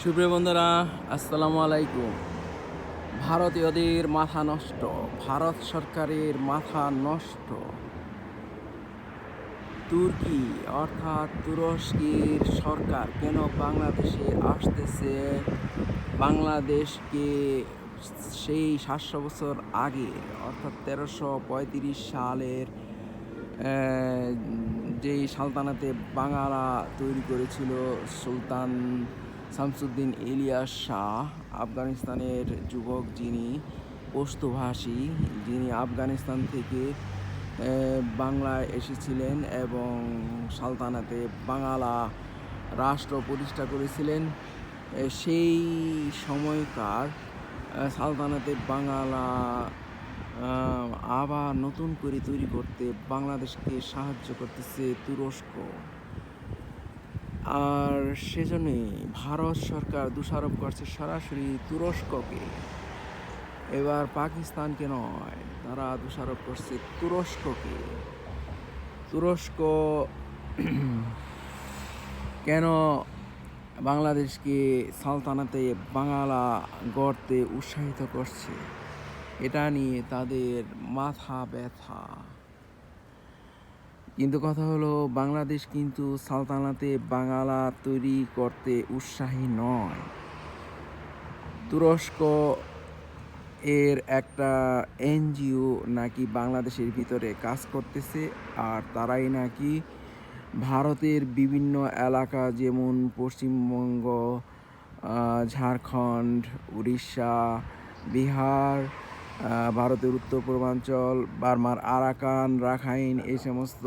সুপ্রিয় বন্ধুরা, আসসালামু আলাইকুম। ভারতীয়দের মাথা নষ্ট, ভারত সরকারের মাথা নষ্ট। তুর্কি অর্থাৎ তুরস্কের সরকার কেন বাংলাদেশে আসতেছে? বাংলাদেশকে সেই 700 বছর আগে অর্থাৎ 1335 সালের যেই সালতানাতে বাঙালা তৈরি করেছিল সুলতান শামসুদ্দিন ইলিয়াস শাহ, আফগানিস্তানের যুবক, যিনি পশতুভাষী, যিনি আফগানিস্তান থেকে বাংলায় এসেছিলেন এবং সালতানাতে বাঙালা রাষ্ট্র প্রতিষ্ঠা করেছিলেন। সেই সময়কার সালতানাতে বাঙালা আবার নতুন করে তৈরি করতে বাংলাদেশকে সাহায্য করতেছে তুরস্ক। আর সেজন্যই ভারত সরকার দোষারোপ করছে সরাসরি তুরস্ককে। এবার পাকিস্তানকে নয়, তারা দোষারোপ করছে তুরস্ককে। তুরস্ক কেন বাংলাদেশকে সালতানাতে বাঙালা গড়তে উৎসাহিত করছে, এটা নিয়ে তাদের মাথা ব্যথা। কিন্তু কথা হলো, বাংলাদেশ কিন্তু সালতানাতে বাঙালা তৈরি করতে উৎসাহী নয়। তুরস্ক এর একটা এনজিও নাকি বাংলাদেশের ভিতরে কাজ করতেছে, আর তারাই নাকি ভারতের বিভিন্ন এলাকা যেমন পশ্চিমবঙ্গ, ঝাড়খণ্ড, উড়িষ্যা, বিহার, ভারতের উত্তর পূর্বাঞ্চল, বার্মার আরাকান, রাখাইন, এই সমস্ত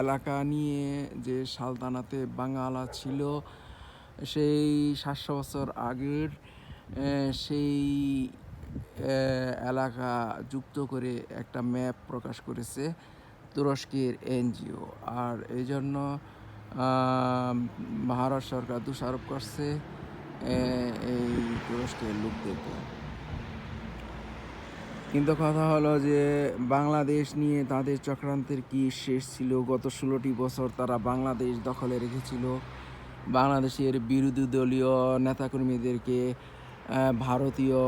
এলাকা নিয়ে যে সালতানাতে বাঙালা ছিল সেই 700 বছর আগের, সেই এলাকা যুক্ত করে একটা ম্যাপ প্রকাশ করেছে তুরস্কের এনজিও। আর এই জন্য ভারত সরকার দোষারোপ করছে এই তুরস্কের লোকদেরকে। কিন্তু কথা হলো যে বাংলাদেশ নিয়ে তাদের চক্রান্তের কি শেষ ছিল? গত 16টি বছর তারা বাংলাদেশ দখলে রেখেছিল। বাংলাদেশের বিরোধী দলীয় নেতাকর্মীদেরকে ভারতীয়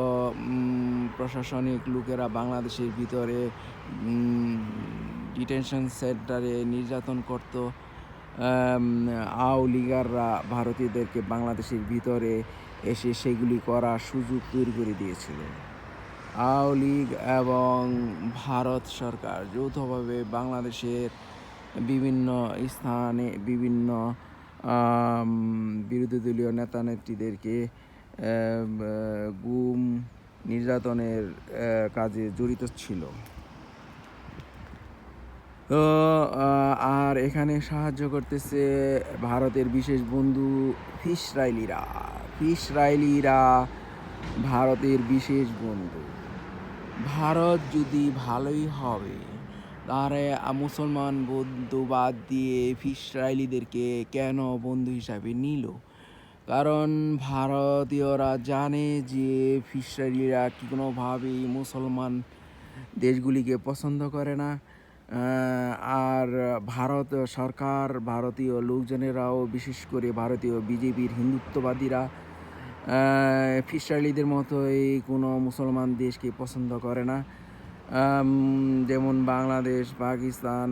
প্রশাসনিক লোকেরা বাংলাদেশের ভিতরে ডিটেনশন সেন্টারে নির্যাতন করত। আওয়ামী লীগাররা ভারতীয়দেরকে বাংলাদেশের ভিতরে এসে সেগুলি করার সুযোগ তৈরি করে দিয়েছিল। আওয়ামী লীগ এবং ভারত সরকার যৌথভাবে বাংলাদেশের বিভিন্ন স্থানে বিভিন্ন বিরোধী দলীয় নেতা নেত্রীদেরকে গুম নির্যাতনের কাজে জড়িত ছিল। তো আর এখানে সাহায্য করতেছে ভারতের বিশেষ বন্ধু ফিশরাইলিরা ভারতের বিশেষ বন্ধু। ভারত যদি ভালোই হবে, তাহলে মুসলমান বন্ধু বাদ দিয়ে ফিশরাইলিদেরকে কেন বন্ধু হিসাবে নিল? কারণ ভারতীয়রা জানে যে ফিশরাইলিরা কোনোভাবেই মুসলমান দেশগুলিকে পছন্দ করে না। আর ভারত সরকার, ভারতীয় লোকজনেরাও, বিশেষ করে ভারতীয় বিজেপির হিন্দুত্ববাদীরা ফিশরাইলিদের মতোই কোনো মুসলমান দেশকে পছন্দ করে না। যেমন বাংলাদেশ, পাকিস্তান,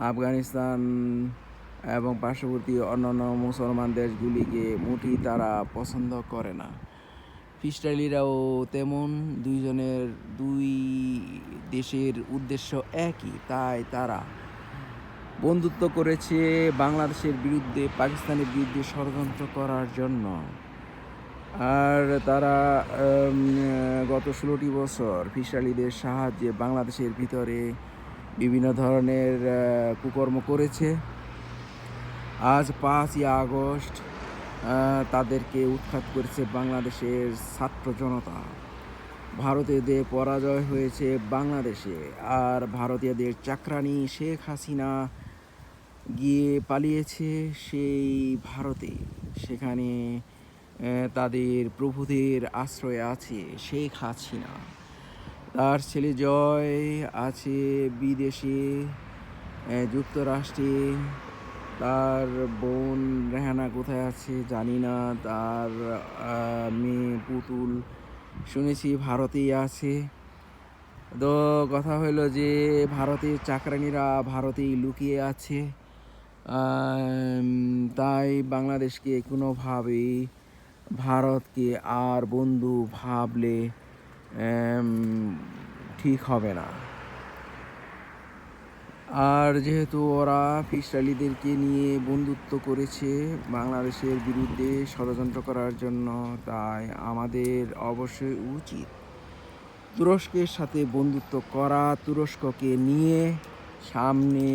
আফগানিস্তান এবং পার্শ্ববর্তী অন্যান্য মুসলমান দেশগুলিকে মোটেই তারা পছন্দ করে না। ফিশরাইলিরাও তেমন। দুই দেশের উদ্দেশ্য একই, তাই তারা বন্ধুত্ব করেছে বাংলাদেশের বিরুদ্ধে, পাকিস্তানের বিরুদ্ধে ষড়যন্ত্র করার জন্য। আর তারা গত 16টি বছর ফিশরাইলিদের সাহায্যে বাংলাদেশের ভিতরে বিভিন্ন ধরনের কুকর্ম করেছে। আজ 5ই আগস্ট তাদেরকে উৎখাত করেছে বাংলাদেশের ছাত্র জনতা। ভারতীয়দের পরাজয় হয়েছে বাংলাদেশে, আর ভারতীয়দের চাকরানি শেখ হাসিনা গিয়ে পালিয়েছে সেই ভারতে। সেখানে তাদের প্রভুদের আশ্রয়ে আছে শেখ হাসিনা। তার ছেলে জয় আছে বিদেশে, যুক্তরাষ্ট্রে, তার বোন রেহানা কোথায় আছে জানি না, তার মেয়ে পুতুল শুনেছি ভারতেই আছে। তো কথা হলো যে ভারতের চাকরানিরা ভারতেই লুকিয়ে আছে। তাই বাংলাদেশকে কোনোভাবেই ভারতকে আর বন্ধু ভাবলে আম, ঠিক হবে না। আর যেহেতু ওরা ফিশরালিদেরকে নিয়ে বন্ধুত্ব করেছে বাংলাদেশের বিরুদ্ধে ষড়যন্ত্র করার জন্য, তাই আমাদের অবশ্যই উচিত তুরস্কের সাথে বন্ধুত্ব করা, তুরস্ককে নিয়ে সামনে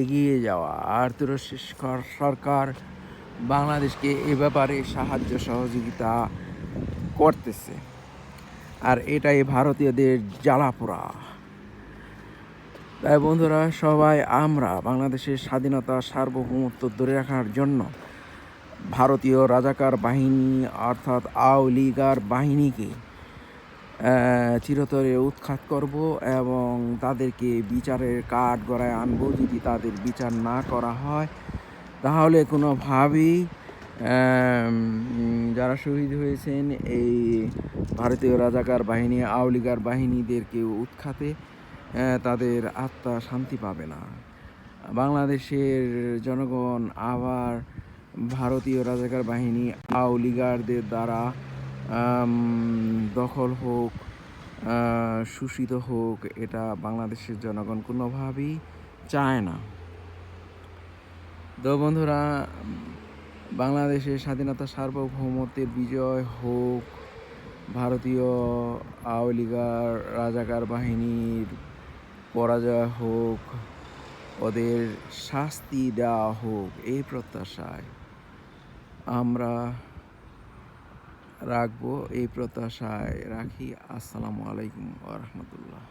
এগিয়ে যাওয়া। আর তুরস্কের সরকার বাংলাদেশকে এ ব্যাপারে সাহায্য সহযোগিতা করতেছে, আর এটাই ভারতীয়দের জ্বালাপোড়া। তাই বন্ধুরা, সবাই আমরা বাংলাদেশের স্বাধীনতা সার্বভৌমত্ব ধরে রাখার জন্য ভারতীয় রাজাকার বাহিনী অর্থাৎ আওয়ামী লীগার বাহিনীকে চিরতরে উৎখাত করব এবং তাদেরকে বিচারের কাঠগড়ায় আনবো। যদি তাদের বিচার না করা হয় তাহলে কোনোভাবেই যারা শহীদ হয়েছেন এই ভারতীয় রাজাকার বাহিনী আওয়ামী লীগার বাহিনীদেরকে উৎখাতে তাদের আত্মা শান্তি পাবে না। বাংলাদেশের জনগণ আবার ভারতীয় রাজাকার বাহিনী আওয়ামী লীগারদের দ্বারা দখল হোক, শোষিত হোক, এটা বাংলাদেশের জনগণ কোনোভাবেই চায় না। তো বন্ধুরা, বাংলাদেশের স্বাধীনতা সার্বভৌমত্বের বিজয় হোক, ভারতীয় আওয়ামী লীগার রাজাকার বাহিনীর পরাজয় হোক, ওদের শাস্তি দেওয়া হোক, এই প্রত্যাশায় আমরা রাখবো, এই প্রত্যাশায় রাখি। আসসালামু আলাইকুম ওয়া রাহমাতুল্লাহ।